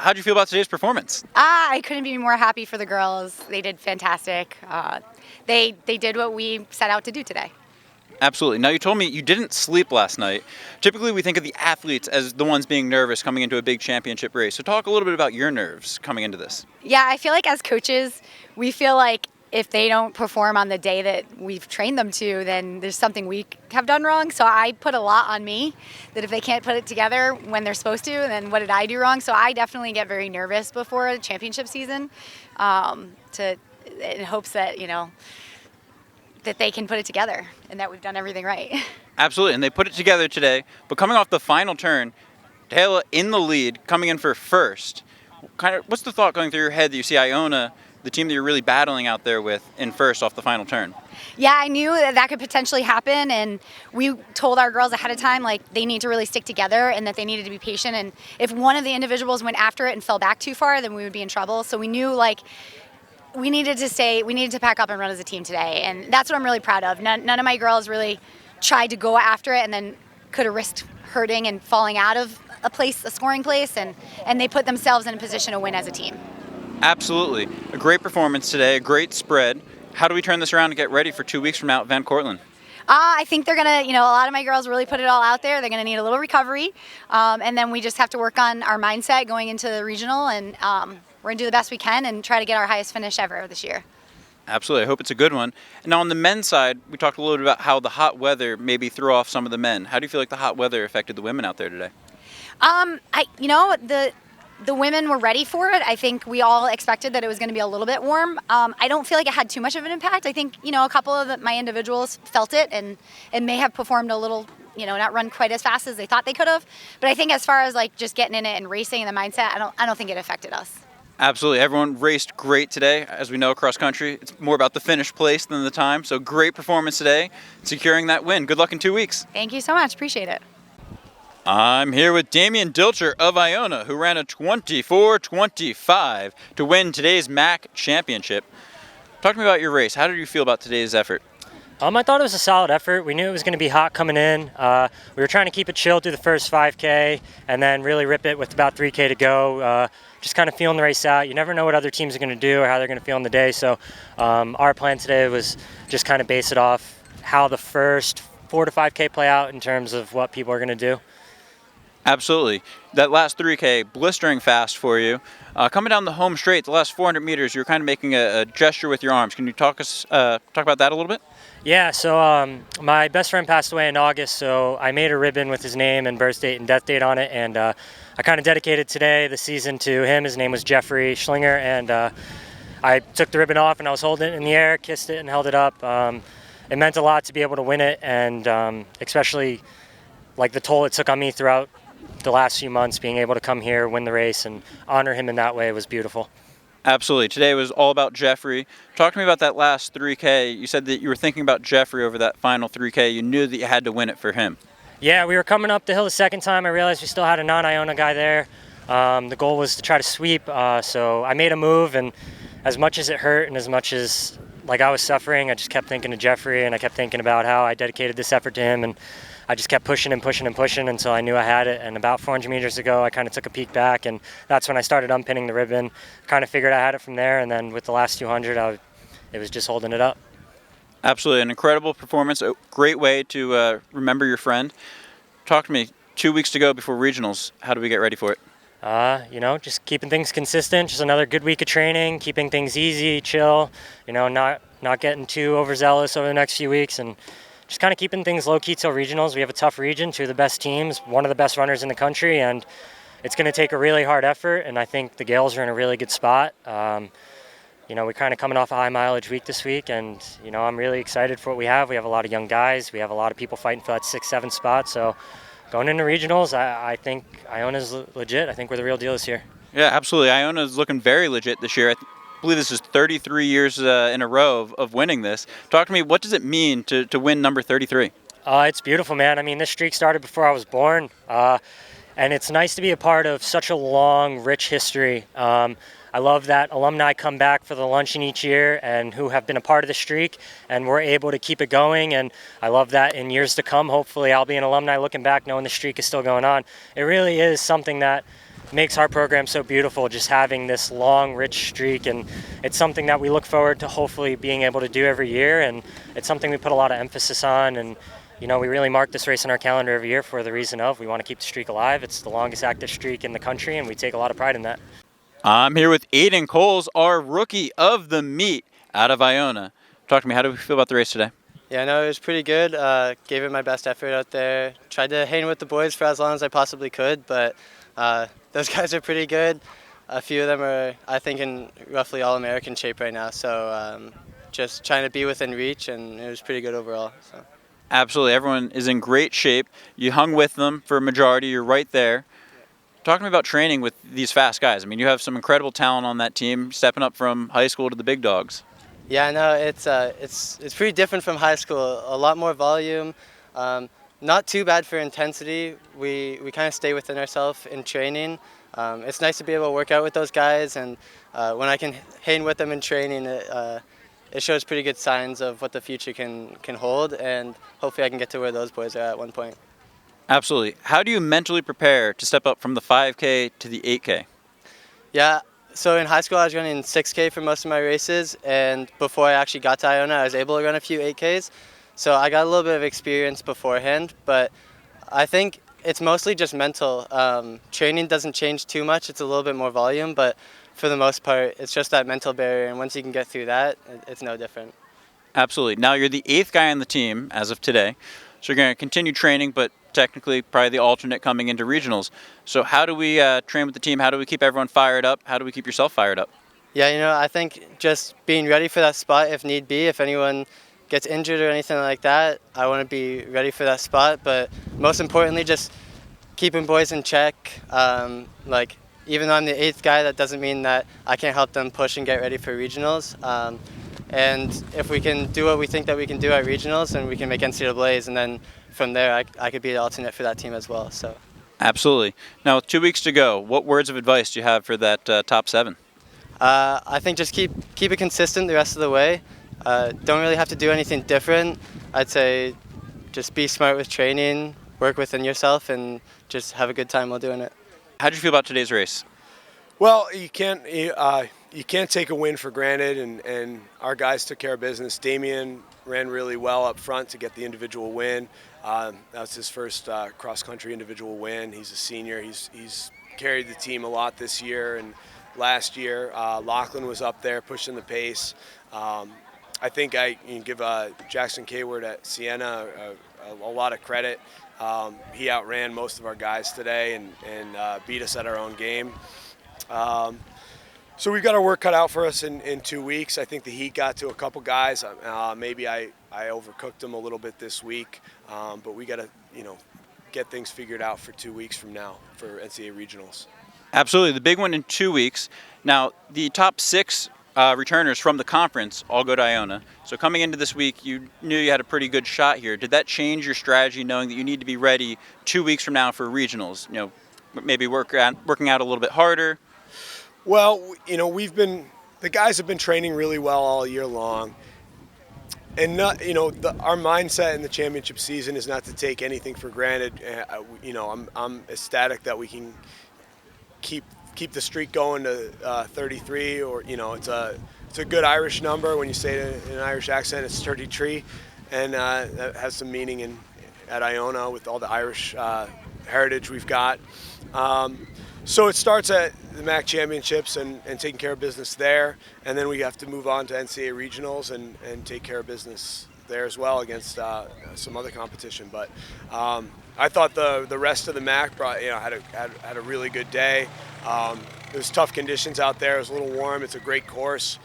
how'd you feel about today's performance? I couldn't be more happy for the girls. They did fantastic. They did what we set out to do today. Absolutely. Now, you told me you didn't sleep last night. Typically, we think of the athletes as the ones being nervous coming into a big championship race. So talk a little bit about your nerves coming into this. Yeah, I feel like as coaches, we feel like if they don't perform on the day that we've trained them to, then there's something we have done wrong. So I put a lot on me that if they can't put it together when they're supposed to, then what did I do wrong? So I definitely get very nervous before a championship season in hopes that, that they can put it together and that we've done everything right. Absolutely, and they put it together today. But coming off the final turn, Taylor in the lead, coming in for first. What's the thought going through your head that you see Iona, the team that you're really battling out there with, in first off the final turn? Yeah, I knew that could potentially happen, and we told our girls ahead of time, they need to really stick together and that they needed to be patient. And if one of the individuals went after it and fell back too far, then we would be in trouble. So we knew, we needed to pack up and run as a team today, and that's what I'm really proud of. None of my girls really tried to go after it and then could have risked hurting and falling out of a scoring place, and they put themselves in a position to win as a team. Absolutely. A great performance today, a great spread. How do we turn this around and get ready for 2 weeks from now at Van Cortlandt? I think they're going to, a lot of my girls really put it all out there. They're going to need a little recovery, and then we just have to work on our mindset going into the regional, and we're going to do the best we can and try to get our highest finish ever this year. Absolutely. I hope it's a good one. And now on the men's side, we talked a little bit about how the hot weather maybe threw off some of the men. How do you feel like the hot weather affected the women out there today? The women were ready for it. I think we all expected that it was going to be a little bit warm. I don't feel like it had too much of an impact. I think, a couple of my individuals felt it and may have performed a little, not run quite as fast as they thought they could have. But I think as far as just getting in it and racing and the mindset, I don't think it affected us. Absolutely. Everyone raced great today. As we know, cross country, it's more about the finish place than the time. So great performance today, securing that win. Good luck in 2 weeks. Thank you so much. Appreciate it. I'm here with Damian Dilcher of Iona, who ran a 24:25 to win today's MAAC championship. Talk to me about your race. How did you feel about today's effort? I thought it was a solid effort. We knew it was going to be hot coming in. We were trying to keep it chill through the first 5K and then really rip it with about 3K to go. Just kind of feeling the race out. You never know what other teams are going to do or how they're going to feel on the day. So our plan today was just kind of base it off how the first 4 to 5K play out in terms of what people are going to do. Absolutely. That last 3K, blistering fast for you. Coming down the home straight, the last 400 meters, you're kind of making a gesture with your arms. Can you talk about that a little bit? Yeah, so my best friend passed away in August, so I made a ribbon with his name and birth date and death date on it, and I kind of dedicated today, the season, to him. His name was Jeffrey Schlinger, and I took the ribbon off and I was holding it in the air, kissed it and held it up. It meant a lot to be able to win it, and especially the toll it took on me throughout the last few months, being able to come here, win the race, and honor him in that way was beautiful. Absolutely. Today was all about Jeffrey. Talk to me about that last 3K. You said that you were thinking about Jeffrey over that final 3K. You knew that you had to win it for him. Yeah, we were coming up the hill the second time. I realized we still had a non-Iona guy there. The goal was to try to sweep, so I made a move, and as much as it hurt and as much as I was suffering, I just kept thinking of Jeffrey, and I kept thinking about how I dedicated this effort to him, and I just kept pushing and pushing and pushing until I knew I had it. And about 400 meters ago, I kind of took a peek back, and that's when I started unpinning the ribbon. Kind of figured I had it from there, and then with the last 200, it was just holding it up. Absolutely, an incredible performance. A great way to remember your friend. Talk to me. 2 weeks to go before regionals. How do we get ready for it? Just keeping things consistent. Just another good week of training, keeping things easy, chill. Not getting too overzealous over the next few weeks, and just kind of keeping things low-key till regionals. We have a tough region, 2 of the best teams, one of the best runners in the country, and it's going to take a really hard effort, and I think the Gales are in a really good spot. We're kind of coming off a high mileage week this week, and, I'm really excited for what we have. We have a lot of young guys. We have a lot of people fighting for that 6-7 spot, so going into regionals, I think Iona's legit. I think we're the real deal this year. Yeah, absolutely. Iona's looking very legit this year. I believe this is 33 years in a row of winning this. Talk to me, what does it mean to win number 33? It's beautiful, man. I mean, this streak started before I was born, and it's nice to be a part of such a long, rich history. I love that alumni come back for the luncheon each year and who have been a part of the streak, and we're able to keep it going, and I love that in years to come. Hopefully I'll be an alumni looking back knowing the streak is still going on. It really is something that makes our program so beautiful, just having this long, rich streak, and it's something that we look forward to hopefully being able to do every year, and it's something we put a lot of emphasis on, and we really mark this race in our calendar every year for the reason of we want to keep the streak alive. It's the longest active streak in the country, and we take a lot of pride in that. I'm here with Aiden Coles, our rookie of the meet out of Iona. Talk to me, how do we feel about the race today? Yeah, no, it was pretty good. Gave it my best effort out there. Tried to hang with the boys for as long as I possibly could, but those guys are pretty good. A few of them are, I think, in roughly all-American shape right now. So just trying to be within reach, and it was pretty good overall. So. Absolutely, everyone is in great shape. You hung with them for a majority. You're right there. Talk to me about training with these fast guys. I mean, you have some incredible talent on that team, stepping up from high school to the big dogs. Yeah, no, it's pretty different from high school. A lot more volume, not too bad for intensity. We kind of stay within ourselves in training. It's nice to be able to work out with those guys, and when I can hang with them in training, it shows pretty good signs of what the future can hold, and hopefully I can get to where those boys are at one point. Absolutely. How do you mentally prepare to step up from the 5K to the 8K? Yeah. So in high school, I was running 6K for most of my races, and before I actually got to Iona, I was able to run a few 8Ks. So I got a little bit of experience beforehand, but I think it's mostly just mental. Training doesn't change too much. It's a little bit more volume, but for the most part, it's just that mental barrier, and once you can get through that, it's no different. Absolutely. Now you're the 8th guy on the team as of today, so you're going to continue training, but technically probably the alternate coming into regionals. So how do we train with the team? How do we keep everyone fired up? How do we keep yourself fired up? Yeah, I think just being ready for that spot if need be. If anyone gets injured or anything like that, I want to be ready for that spot. But most importantly, just keeping boys in check. Even though I'm the 8th guy, that doesn't mean that I can't help them push and get ready for regionals. And if we can do what we think that we can do at regionals, then we can make NCAAs, and then from there I could be the alternate for that team as well. So. Absolutely. Now with 2 weeks to go, what words of advice do you have for that top 7? I think just keep it consistent the rest of the way. Don't really have to do anything different. I'd say just be smart with training, work within yourself, and just have a good time while doing it. How did you feel about today's race? Well, you can't take a win for granted, and our guys took care of business. Damian ran really well up front to get the individual win. That was his first cross-country individual win. He's a senior. He's carried the team a lot this year and last year. Lachlan was up there pushing the pace. I think I can give Jackson Kayward at Siena a lot of credit. He outran most of our guys today and beat us at our own game. So we've got our work cut out for us in 2 weeks. I think the heat got to a couple guys. Maybe I overcooked them a little bit this week, but we got to get things figured out for 2 weeks from now for NCAA regionals. Absolutely, the big one in 2 weeks. Now the top 6 returners from the conference all go to Iona. So coming into this week, you knew you had a pretty good shot here. Did that change your strategy, knowing that you need to be ready 2 weeks from now for regionals? Maybe working out a little bit harder. Well, the guys have been training really well all year long, and our mindset in the championship season is not to take anything for granted. I'm ecstatic that we can keep the streak going to 33, or it's a good Irish number. When you say it in an Irish accent, it's 33, and that has some meaning at Iona with all the Irish heritage we've got. So it starts at the MAAC championships and taking care of business there, and then we have to move on to NCAA regionals and take care of business there as well against some other competition. But I thought the rest of the MAAC had a really good day. It was tough conditions out there. It was a little warm. It's a great course.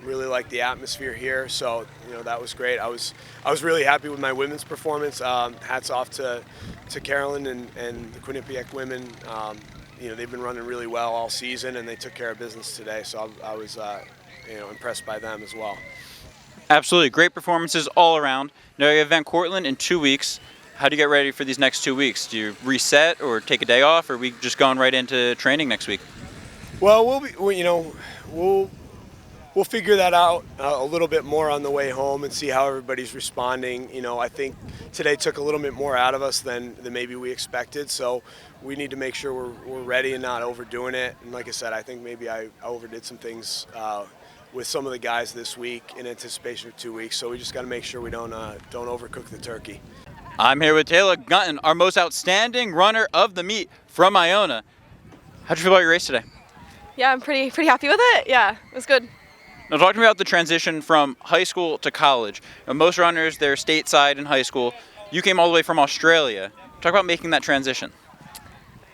Really like the atmosphere here, so that was great. I was really happy with my women's performance. Hats off to Carolyn and the Quinnipiac women. They've been running really well all season, and they took care of business today. So I was impressed by them as well. Absolutely, great performances all around. Now you have Van Cortlandt in 2 weeks. How do you get ready for these next 2 weeks? Do you reset or take a day off, or are we just going right into training next week? Well, we'll figure that out a little bit more on the way home and see how everybody's responding. I think today took a little bit more out of us than maybe we expected, so we need to make sure we're ready and not overdoing it. And like I said, I think maybe I overdid some things with some of the guys this week in anticipation of 2 weeks, so we just got to make sure we don't overcook the turkey. I'm here with Taylor Gunton, our most outstanding runner of the meet from Iona. How'd you feel about your race today? Yeah, I'm pretty happy with it. Yeah, it was good. Now talk to me about the transition from high school to college. Most runners, they're stateside in high school. You came all the way from Australia. Talk about making that transition.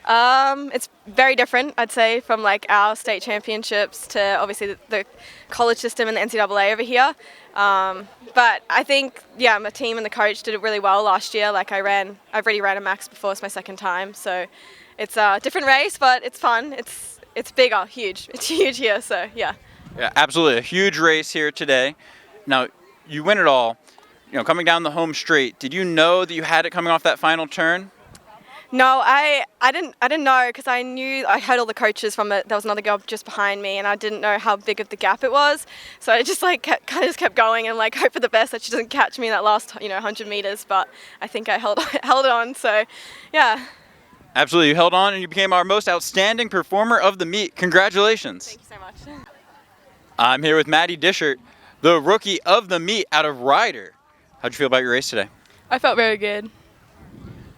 It's very different, I'd say, from like our state championships to obviously the college system and the NCAA over here. But I think, yeah, my team and the coach did it really well last year. Like I've already ran a MAAC before, it's my second time. So it's a different race, but it's fun. It's bigger, huge. It's huge here, so yeah. Yeah, absolutely. A huge race here today. Now, you win it all. Coming down the home straight, did you know that you had it coming off that final turn? No, I didn't know, because I heard all the coaches from it. There was another girl just behind me, and I didn't know how big of the gap it was. So I just kept going and hope for the best that she doesn't catch me in that last 100 meters. But I think I held it on. So yeah. Absolutely, you held on and you became our most outstanding performer of the meet. Congratulations. Thank you so much. I'm here with Maddie Dishert, the rookie of the meet out of Ryder. How'd you feel about your race today? I felt very good.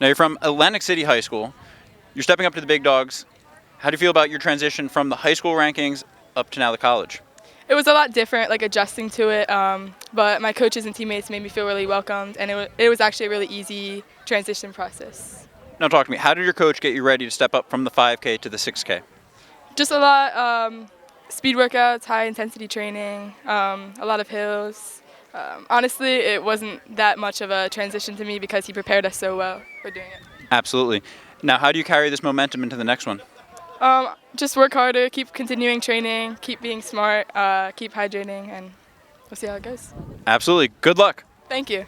Now you're from Atlantic City High School. You're stepping up to the big dogs. How do you feel about your transition from the high school rankings up to now the college? It was a lot different, adjusting to it, but my coaches and teammates made me feel really welcomed, and it was actually a really easy transition process. Now talk to me. How did your coach get you ready to step up from the 5K to the 6K? Just a lot, speed workouts, high intensity training, a lot of hills. Honestly, it wasn't that much of a transition to me because he prepared us so well for doing it. Absolutely. Now how do you carry this momentum into the next one? Just work harder, keep continuing training, keep being smart, keep hydrating, and we'll see how it goes. Absolutely. Good luck. Thank you.